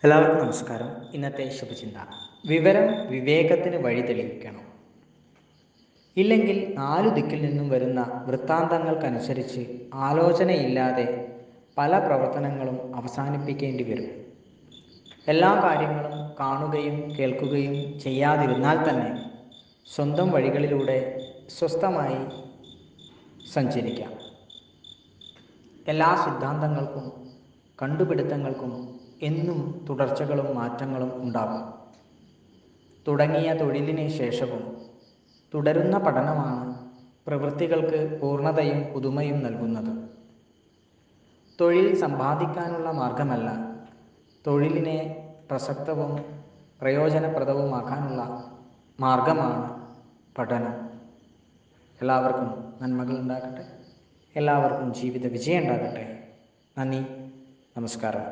എല്ലാവർക്കും നമസ്കാരം. ഇന്നത്തെ ശുഭചിന്ത: വിവരം വിവേകത്തിന് വഴി തെളിയിക്കണം. ഇല്ലെങ്കിൽ നാലു ദിക്കിൽ നിന്നും വരുന്ന വൃത്താന്തങ്ങൾക്കനുസരിച്ച് ആലോചനയില്ലാതെ പല പ്രവർത്തനങ്ങളും അവസാനിപ്പിക്കേണ്ടി വരും. എല്ലാ കാര്യങ്ങളും കാണുകയും കേൾക്കുകയും ചെയ്യാതിരുന്നാൽ തന്നെ സ്വന്തം വഴികളിലൂടെ സ്വസ്ഥമായി സഞ്ചരിക്കാം. എല്ലാ സിദ്ധാന്തങ്ങൾക്കും കണ്ടുപിടുത്തങ്ങൾക്കും എന്നും തുടർച്ചകളും മാറ്റങ്ങളും ഉണ്ടാകും. തുടങ്ങിയ തൊഴിലിന് ശേഷവും തുടരുന്ന പഠനമാണ് പ്രവൃത്തികൾക്ക് പൂർണ്ണതയും പുതുമയും നൽകുന്നത്. തൊഴിൽ സമ്പാദിക്കാനുള്ള മാർഗമല്ല, തൊഴിലിനെ പ്രസക്തവും പ്രയോജനപ്രദവുമാക്കാനുള്ള മാർഗമാണ് പഠനം. എല്ലാവർക്കും നന്മകൾ ഉണ്ടാകട്ടെ. എല്ലാവർക്കും ജീവിത വിജയം ഉണ്ടാകട്ടെ. നന്ദി, നമസ്കാരം.